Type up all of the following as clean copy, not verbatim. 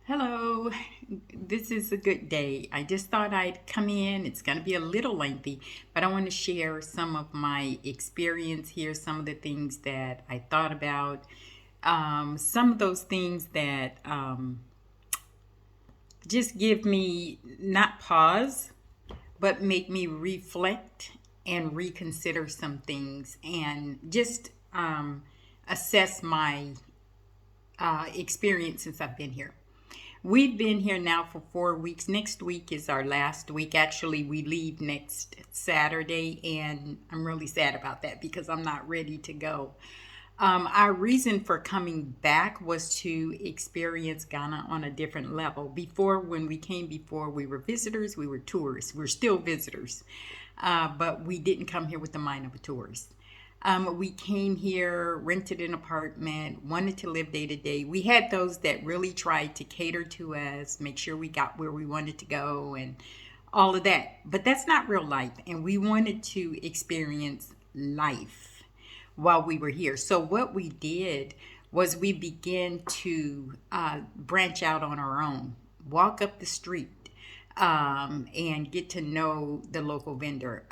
Hello, this is a good day. I just thought I'd come in. It's going to be a little lengthy, but I want to share some of my experience here, some of the things that I thought about, some of those things that just give me not pause, but make me reflect and reconsider some things and just assess my experience since I've been here. We've been here now for 4 weeks. Next week is our last week. Actually, we leave next Saturday, and I'm really sad about that because I'm not ready to go. Our reason for coming back was to experience Ghana on a different level. Before, when we came before, we were visitors, we were tourists. We're still visitors, but we didn't come here with the mind of a tourist. We came here, rented an apartment, wanted to live day to day. We had those that really tried to cater to us, make sure we got where we wanted to go, and all of that. But that's not real life. And we wanted to experience life while we were here. So, what we did was we began to branch out on our own, walk up the street, and get to know the local vendor.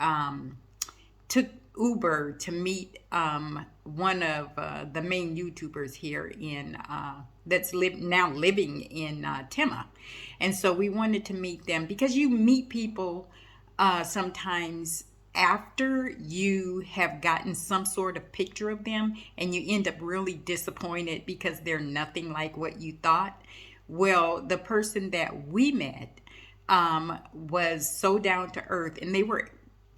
Took Uber to meet one of the main YouTubers here in that's now living in Tema, and so we wanted to meet them because you meet people sometimes after you have gotten some sort of picture of them, and you end up really disappointed because they're nothing like what you thought. Well, the person that we met was so down to earth, and they were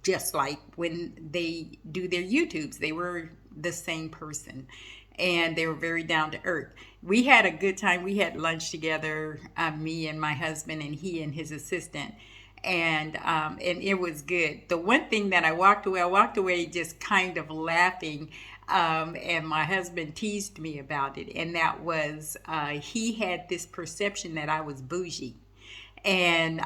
just like when they do their YouTubes. They were the same person, and they were very down to earth. We had a good time. We had lunch together, me and my husband, and he and his assistant, and it was good. The one thing that I walked away just kind of laughing, and my husband teased me about it, and that was he had this perception that I was bougie, and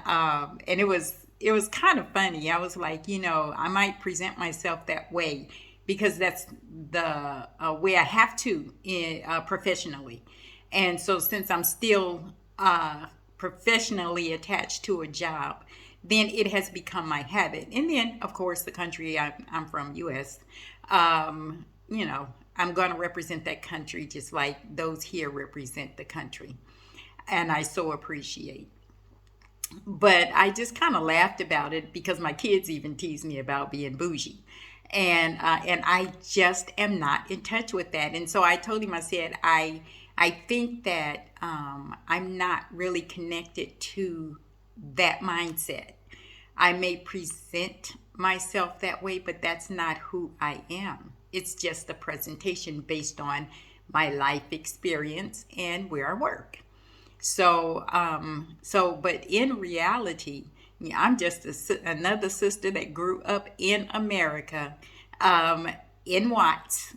it was kind of funny. I was like, I might present myself that way because that's the way I have to professionally. And so, since I'm still professionally attached to a job, then it has become my habit. And then, of course, the country I'm from, U.S., I'm going to represent that country just like those here represent the country. And I so appreciate. But I just kind of laughed about it because my kids even tease me about being bougie, and I just am not in touch with that. And so I told him, I said, I think that I'm not really connected to that mindset. I may present myself that way, but that's not who I am. It's just a presentation based on my life experience and where I work. But in reality, yeah, I'm just another sister that grew up in America, um, in Watts,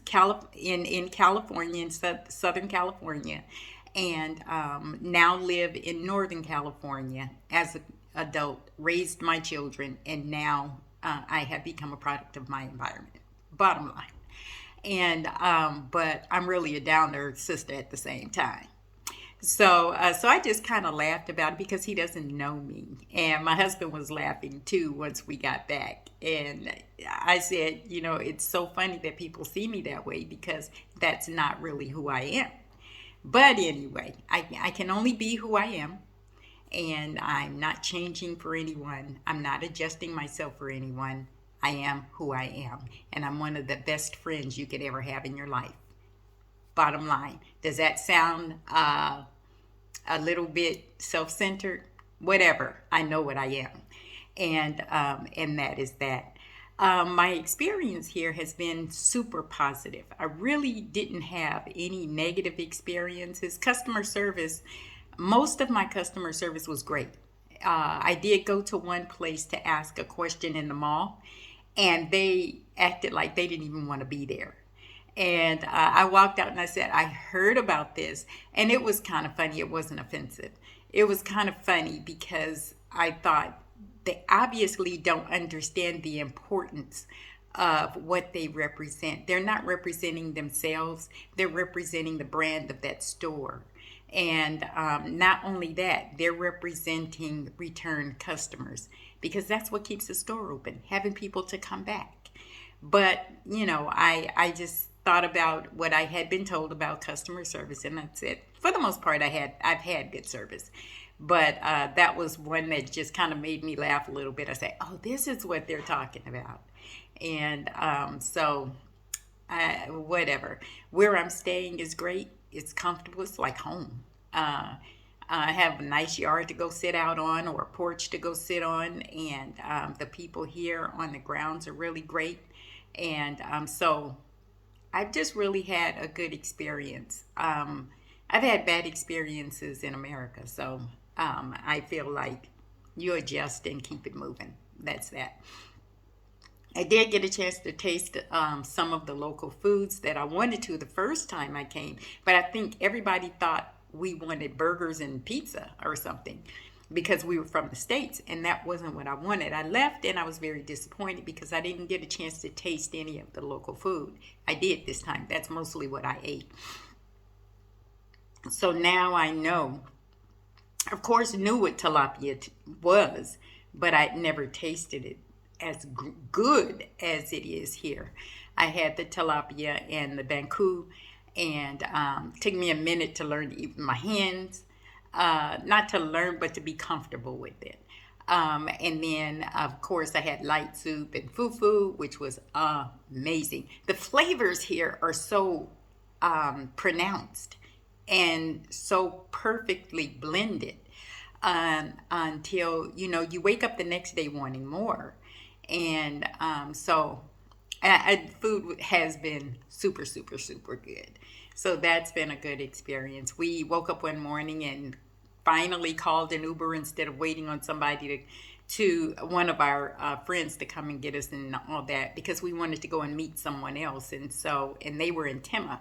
in California, in Southern California, and now live in Northern California as an adult, raised my children, and now I have become a product of my environment. Bottom line. But I'm really a down to earth sister at the same time. So I just kind of laughed about it because he doesn't know me, and my husband was laughing too once we got back. And I said, it's so funny that people see me that way because that's not really who I am. But anyway, I can only be who I am, and I'm not changing for anyone. I'm not adjusting myself for anyone. I am who I am, and I'm one of the best friends you could ever have in your life. Bottom line. Does that sound a little bit self-centered? Whatever. I know what I am, and that is that. My experience here has been super positive. I really didn't have any negative experiences. Customer service, most of my customer service was great. I did go to one place to ask a question in the mall, and they acted like they didn't even want to be there. And I walked out and I said, I heard about this. And it was kind of funny. It wasn't offensive. It was kind of funny because I thought they obviously don't understand the importance of what they represent. They're not representing themselves, they're representing the brand of that store. And not only that, they're representing return customers because that's what keeps the store open, having people to come back. But, I just thought about what I had been told about customer service, and that's it. For the most part, I've had good service. But that was one that just kind of made me laugh a little bit. I said, oh, this is what they're talking about. And whatever. Where I'm staying is great. It's comfortable. It's like home. I have a nice yard to go sit out on or a porch to go sit on. And the people here on the grounds are really great. And so I've just really had a good experience. I've had bad experiences in America. So I feel like you adjust and keep it moving. That's that. I did get a chance to taste some of the local foods that I wanted to the first time I came, but I think everybody thought we wanted burgers and pizza or something because we were from the States, and that wasn't what I wanted. I left and I was very disappointed because I didn't get a chance to taste any of the local food. I did this time. That's mostly what I ate. So now I know, of course, knew what tilapia was, but I'd never tasted it as good as it is here. I had the tilapia and the banku, and took me a minute to learn to eat with my hands. Not to learn, but to be comfortable with it. And then, of course, I had light soup and fufu, which was amazing. The flavors here are so pronounced and so perfectly blended until, you wake up the next day wanting more. And so food has been super, super, super good. So that's been a good experience. We woke up one morning and finally called an Uber instead of waiting on somebody to one of our friends to come and get us and all that because we wanted to go and meet someone else. And they were in Tema.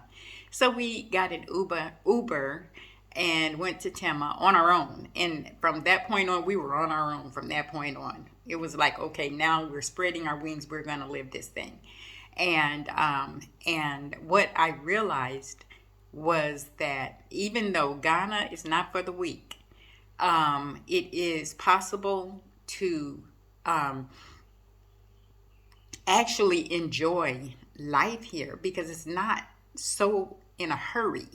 So we got an Uber and went to Tema on our own. And from that point on, we were on our own from that point on. It was like, okay, now we're spreading our wings. We're going to live this thing. And what I realized was that even though Ghana is not for the weak, it is possible to actually enjoy life here because it's not so in a hurry.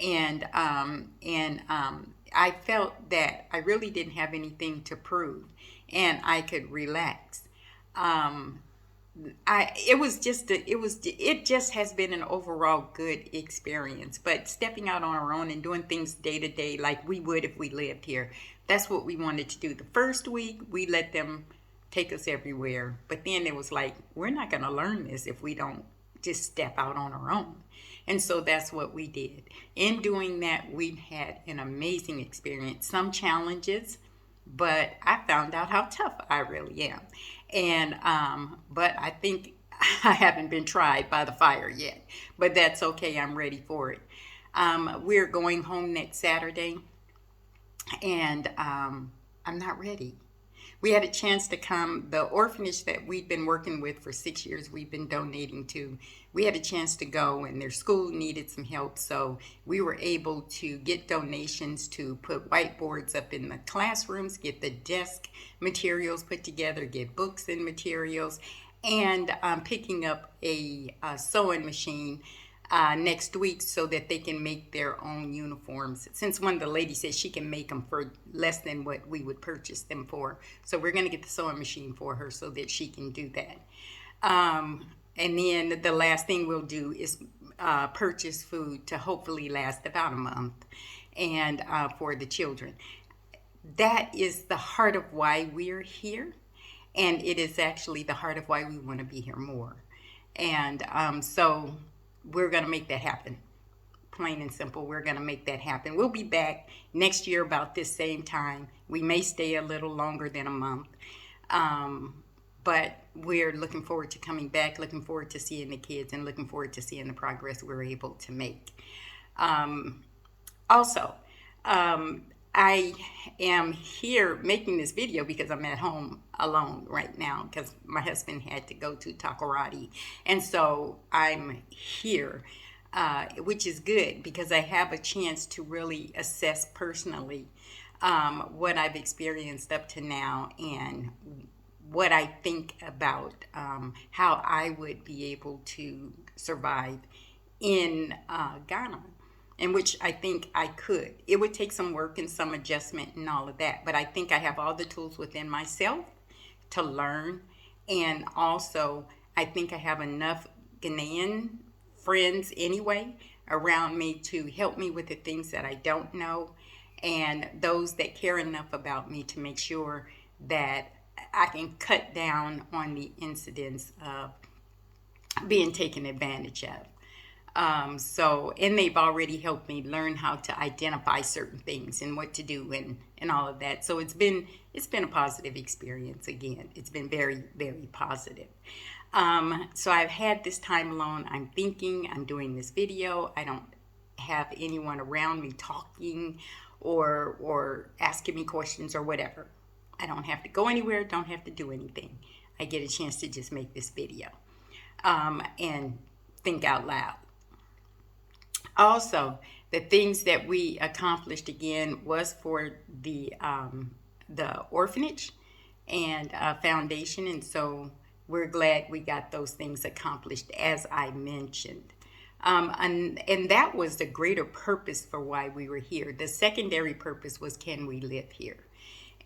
And I felt that I really didn't have anything to prove, and I could relax. It just has been an overall good experience. But stepping out on our own and doing things day to day like we would if we lived here, that's what we wanted to do. The first week we let them take us everywhere, but then it was like, we're not going to learn this if we don't just step out on our own. And so that's what we did. In doing that, we had an amazing experience. Some challenges, but I found out how tough I really am. And but I think I haven't been tried by the fire yet. But that's okay. I'm ready for it. We're going home next Saturday, and I'm not ready. We had a chance to come, the orphanage that we've been working with for 6 years, we've been donating to. We had a chance to go, and their school needed some help, so we were able to get donations to put whiteboards up in the classrooms, get the desk materials put together, get books and materials, and picking up a sewing machine next week so that they can make their own uniforms. Since one of the ladies said she can make them for less than what we would purchase them for. So we're going to get the sewing machine for her so that she can do that. And then the last thing we'll do is purchase food to hopefully last about a month and for the children. That is the heart of why we're here. And it is actually the heart of why we want to be here more. And so we're going to make that happen. Plain and simple, we're going to make that happen. We'll be back next year about this same time. We may stay a little longer than a month. But we're looking forward to coming back, looking forward to seeing the kids, and looking forward to seeing the progress we're able to make. Also, I am here making this video because I'm at home alone right now because my husband had to go to Takoradi. And so I'm here. which is good because I have a chance to really assess personally what I've experienced up to now and what I think about how I would be able to survive in Ghana, in which I think I could. It would take some work and some adjustment and all of that, but I think I have all the tools within myself to learn. And also, I think I have enough Ghanaian friends anyway around me to help me with the things that I don't know, and those that care enough about me to make sure that I can cut down on the incidents of being taken advantage of. And they've already helped me learn how to identify certain things and what to do and all of that. So it's been a positive experience again. It's been very, very positive. So I've had this time alone. I'm thinking, I'm doing this video. I don't have anyone around me talking or asking me questions or whatever. I don't have to go anywhere, don't have to do anything. I get a chance to just make this video and think out loud. Also, the things that we accomplished again was for the orphanage and foundation, and so we're glad we got those things accomplished, as I mentioned. And that was the greater purpose for why we were here. The secondary purpose was, can we live here?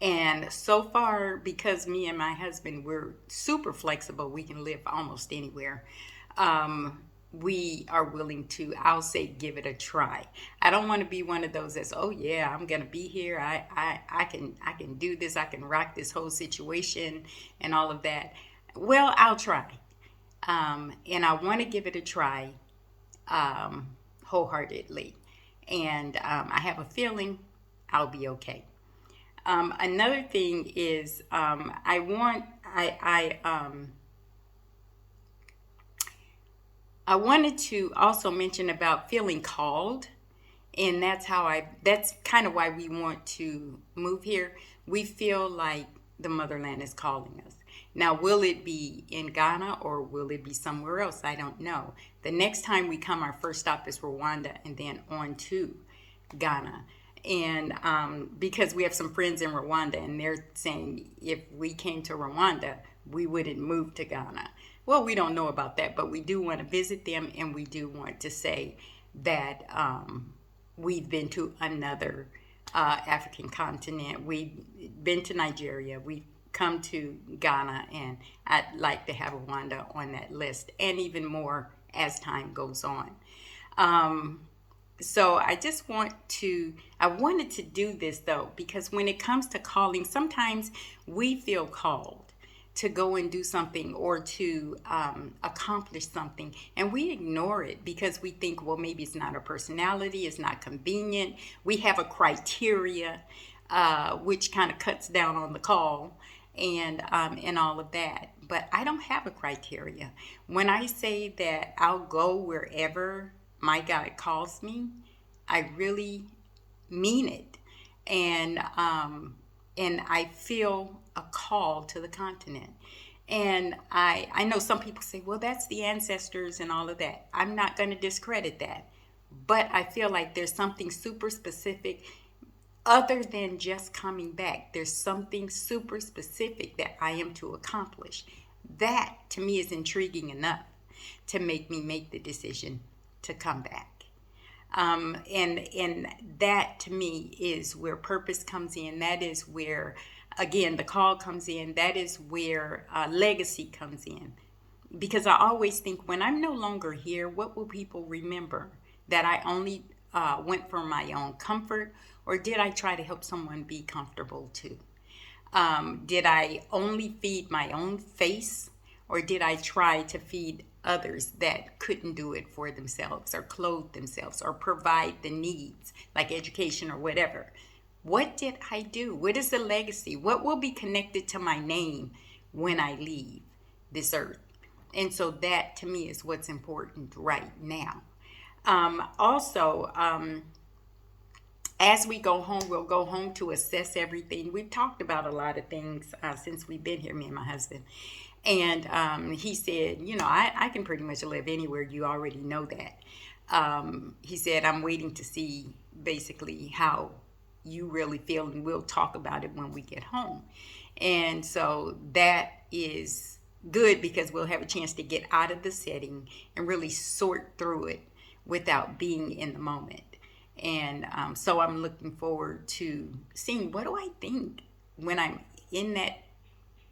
And so far, because me and my husband, we're super flexible, we can live almost anywhere. We are willing to, I'll say, give it a try. I don't want to be one of those that's, oh yeah, I'm gonna be here. I can do this. I can rock this whole situation and all of that. Well, I'll try, and I want to give it a try wholeheartedly. And I have a feeling I'll be okay. Another thing is I wanted to also mention about feeling called, and that's kind of why we want to move here. We feel like the motherland is calling us. Now, will it be in Ghana or will it be somewhere else? I don't know. The next time we come, our first stop is Rwanda and then on to Ghana. And because we have some friends in Rwanda and they're saying if we came to Rwanda, we wouldn't move to Ghana. Well, we don't know about that, but we do want to visit them, and we do want to say that we've been to another African continent. We've been to Nigeria. We've come to Ghana, and I'd like to have Rwanda on that list, and even more as time goes on. So I wanted to do this though, because when it comes to calling, sometimes we feel called to go and do something or to accomplish something, and we ignore it because we think, well, maybe it's not our personality, it's not convenient. We have a criteria, which kind of cuts down on the call and all of that. But I don't have a criteria. When I say that I'll go wherever my God calls me, I really mean it. And I feel a call to the continent. And I know some people say, well, that's the ancestors and all of that. I'm not going to discredit that. But I feel like there's something super specific other than just coming back. There's something super specific that I am to accomplish. That, to me, is intriguing enough to make me make the decision to come back. And that, to me, is where purpose comes in. That is where, again, the call comes in. That is where legacy comes in. Because I always think, when I'm no longer here, what will people remember? That I only went for my own comfort, or did I try to help someone be comfortable too? Did I only feed my own face, or did I try to feed others that couldn't do it for themselves, or clothe themselves, or provide the needs like education or whatever? What did I do? What is the legacy? What will be connected to my name when I leave this earth? And so that, to me, is what's important right now. As we go home, we'll go home to assess everything. We've talked about a lot of things since we've been here, me and my husband. And he said, I can pretty much live anywhere. You already know that. he said, I'm waiting to see basically how you really feel, and we'll talk about it when we get home. And so that is good because we'll have a chance to get out of the setting and really sort through it without being in the moment. And so I'm looking forward to seeing what do I think when I'm in that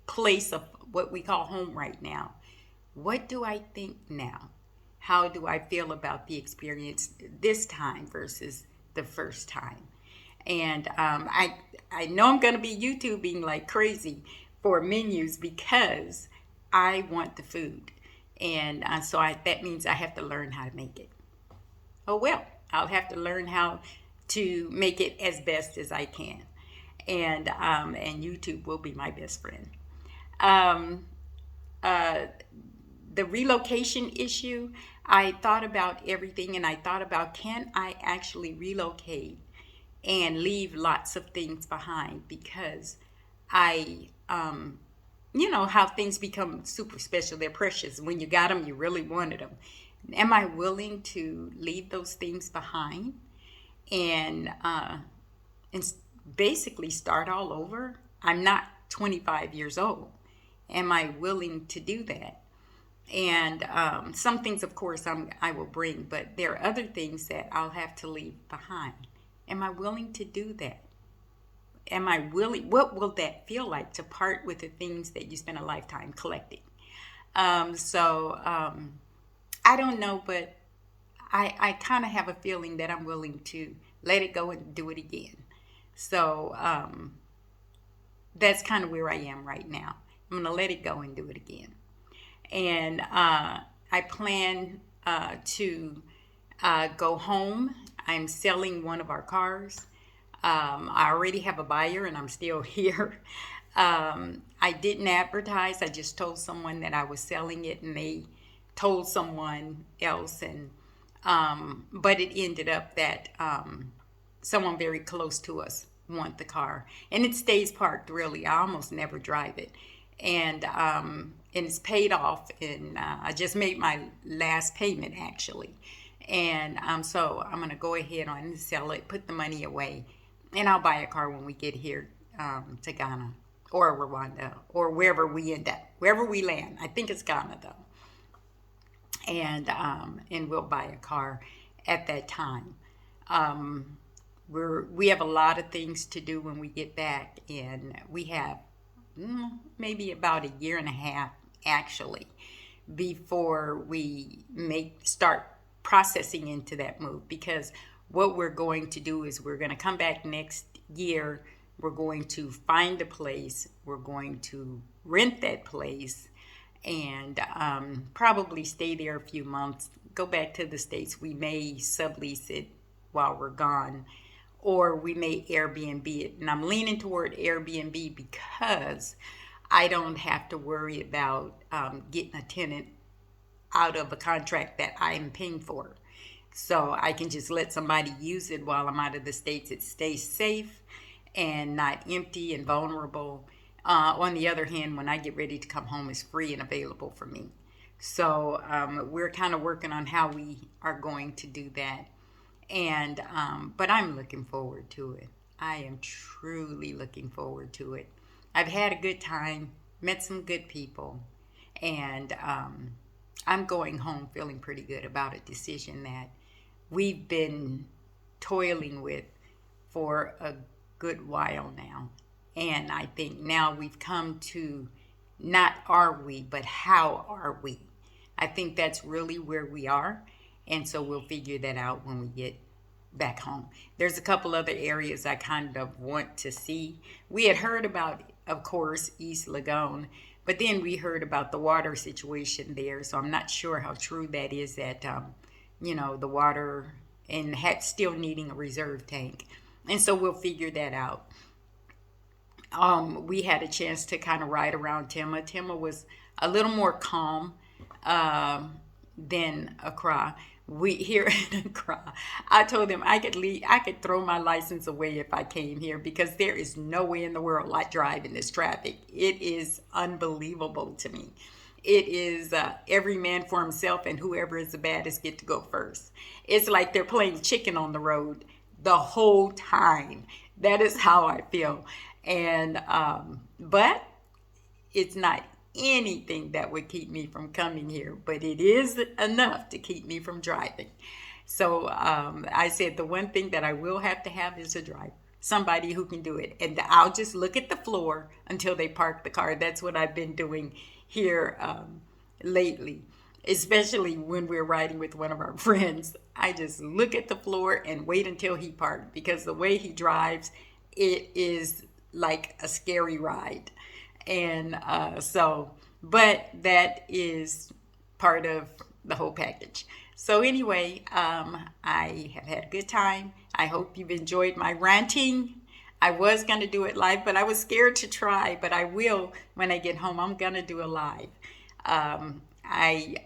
place of what we call home right now. What do I think now? How do I feel about the experience this time versus the first time? And I know I'm going to be YouTubing like crazy for menus because I want the food. And that means I have to learn how to make it. Oh, well, I'll have to learn how to make it as best as I can. And YouTube will be my best friend. Um, uh, the relocation issue, I thought about everything, and I thought about, can I actually relocate and leave lots of things behind? Because you know how things become super special. They're precious. When you got them, you really wanted them. Am I willing to leave those things behind and basically start all over? I'm not 25 years old. Am I willing to do that? And some things, of course, I will bring, but there are other things that I'll have to leave behind. Am I willing to do that? Am I willing? What will that feel like to part with the things that you spend a lifetime collecting? I don't know, but I kind of have a feeling that I'm willing to let it go and do it again. So that's kind of where I am right now. I'm going to let it go and do it again. And I plan to go home. I'm selling one of our cars. I already have a buyer and I'm still here. I didn't advertise. I just told someone that I was selling it, and they told someone else. And but it ended up that someone very close to us want the car, and it stays parked. Really, I almost never drive it, and it's paid off. And I just made my last payment actually, and so I'm gonna go ahead on and sell it, put the money away, and I'll buy a car when we get here to Ghana or Rwanda or wherever we end up, wherever we land. I think it's Ghana though, and we'll buy a car at that time. We have a lot of things to do when we get back, and we have maybe about a year and a half actually before we start processing into that move, because what we're going to do is we're going to come back next year. We're going to find a place. We're going to rent that place and probably stay there a few months, go back to the States. We may sublease it while we're gone, or we may Airbnb it. And I'm leaning toward Airbnb because I don't have to worry about getting a tenant out of a contract that I'm paying for. So I can just let somebody use it while I'm out of the States. It stays safe and not empty and vulnerable. On the other hand, when I get ready to come home, it's free and available for me. So we're kind of working on how we are going to do that. And but I'm looking forward to it. I am truly looking forward to it. I've had a good time, met some good people, and I'm going home feeling pretty good about a decision that we've been toiling with for a good while now. And I think now we've come to not are we, but how are we? I think that's really where we are. And so we'll figure that out when we get back home. There's a couple other areas I kind of want to see. We had heard about, of course, East Lagoon, but then we heard about the water situation there. So I'm not sure how true that is, that, the water and still needing a reserve tank. And so we'll figure that out. We had a chance to kind of ride around Tema. Tema was a little more calm than Accra. We here in Accra, I told them I could throw my license away if I came here, because there is no way in the world I drive in this traffic. It is unbelievable to me. It is every man for himself, and whoever is the baddest get to go first. It's like they're playing chicken on the road the whole time. That is how I feel. And but it's not anything that would keep me from coming here, but it is enough to keep me from driving. So I said the one thing that I will have is a driver, somebody who can do it. And I'll just look at the floor until they park the car. That's what I've been doing here lately, especially when we're riding with one of our friends. I just look at the floor and wait until he parked, because the way he drives, it is like a scary ride. And but that is part of the whole package. So anyway, I have had a good time. I hope you've enjoyed my ranting. I was going to do it live, but I was scared to try, but I will when I get home. I'm going to do a live. I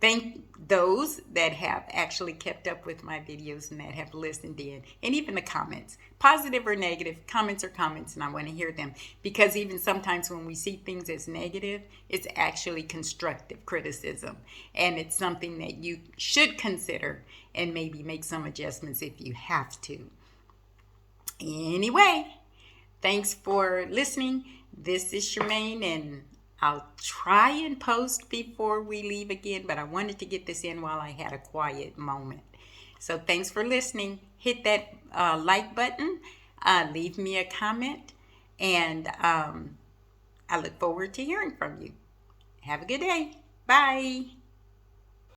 thank those that have actually kept up with my videos and that have listened in, and even the comments, positive or negative. Comments are comments, and I want to hear them, because even sometimes when we see things as negative, it's actually constructive criticism, and it's something that you should consider and maybe make some adjustments if you have to. Anyway, thanks for listening. This is Charmaine, and I'll try and post before we leave again, but I wanted to get this in while I had a quiet moment. So thanks for listening. Hit that like button. Leave me a comment, and I look forward to hearing from you. Have a good day. Bye.